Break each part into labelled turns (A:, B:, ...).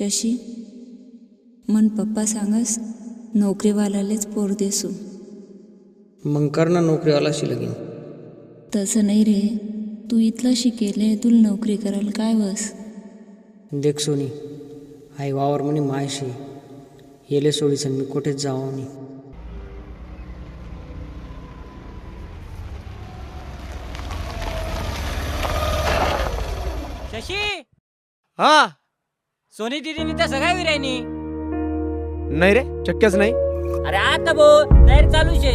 A: शशी, मन पप्पा सांगस नोकरीवालालेच पोर देसू.
B: मग कर ना नोकरीवालाशी लगीन.
A: तसं नाही रे, तू इथला शिकेले, तुला नोकरी करायला काय वस.
B: देख सोनी, आई वावर म्हणे मायशी येले सोडीसन मी कुठेच जावं नाही.
C: शशी,
D: हा
C: सोनी दीदीनी तसं काय विरायनी.
D: नाही रे, शक्यच नाही.
C: अरे आता भाऊ तयारी चालू शे.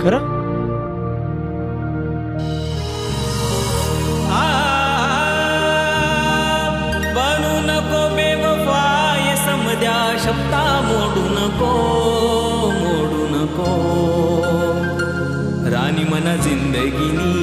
D: खरं
E: बनू नको बेवफाय समद्या शब्दा मोडू नको राणी मना जिंदगीनी.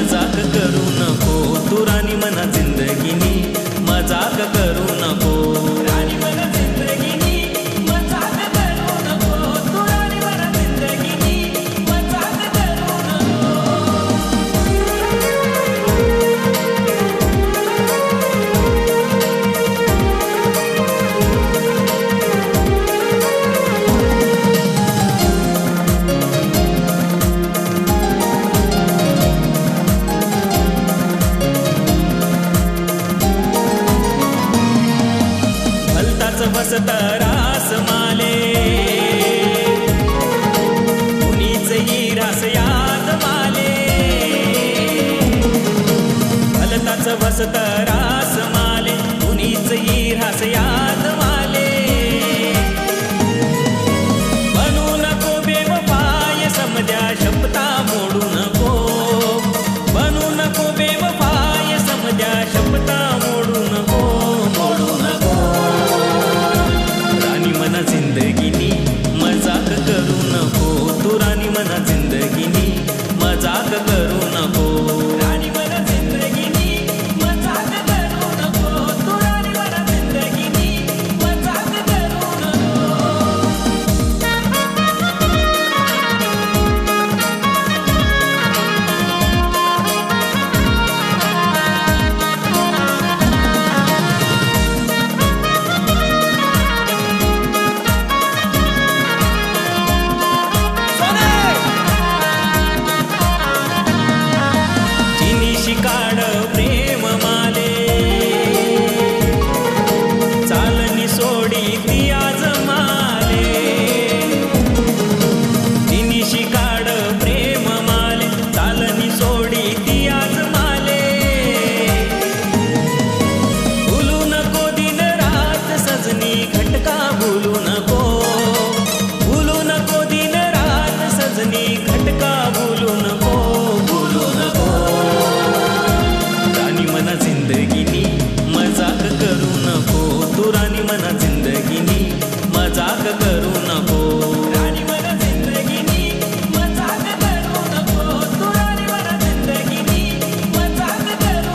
E: मजाक करू नको राणी मला जिंदगीनी, मजाक करू नको तू राणी मला जिंदगीनी, मजाक करू मस्त रास माले कुणीच ही रास याद माले. भलताच वसत रास माले कुणीच ही रास याद माले. बनू नको बेवफाय समद्या शब्दा मोडू नको, बनू नको बेवफाय समद्या शब्दा मोडू नको. मना जिंदगीनी मजाक करू नको तू राणी मना जिंदगीनी, मजाक करू नको राणी मना जिंदगीनी, मजाक करू नको तू राणी मना जिंदगीनी, मजाक करू काढ प्रेम माले चालनी सोडी ती आज माले. तिनिशी काढ प्रेम माले चालनी सोडी ती आज माले. भूलू नको दिन रात सजनी घटका भूलू नको, भूलू नको दिन रात सजनी घटका भूलू नको, भूलू नको मना जिंदगीनी, मजाक करू नको तू राणी मना जिंदगीनी, मजाक करू नको राणी मना जिंदगीनी, मजाक करू नको तू राणी मना जिंदगीनी, मजाक करू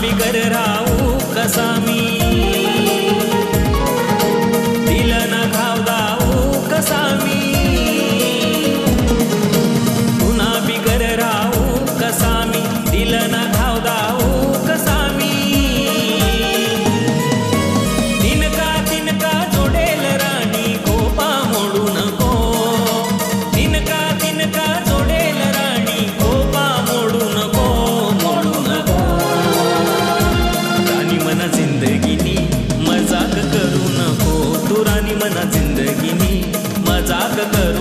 E: बिगर राहू कसा मी, दिल न घाव दाऊ कसा मी. पुन्हा बिगर राहू कसा मी, दिल न घाव दाऊ कसा मी. तिनका जोडेल राणी कोपा मोडू नको, तिनका जोडेल राणी कोपा मोडू नको, मोडू नको मना जिंदगीनी, मजाक करू नको तू राणी मना जिंदगीनी, मजाक करू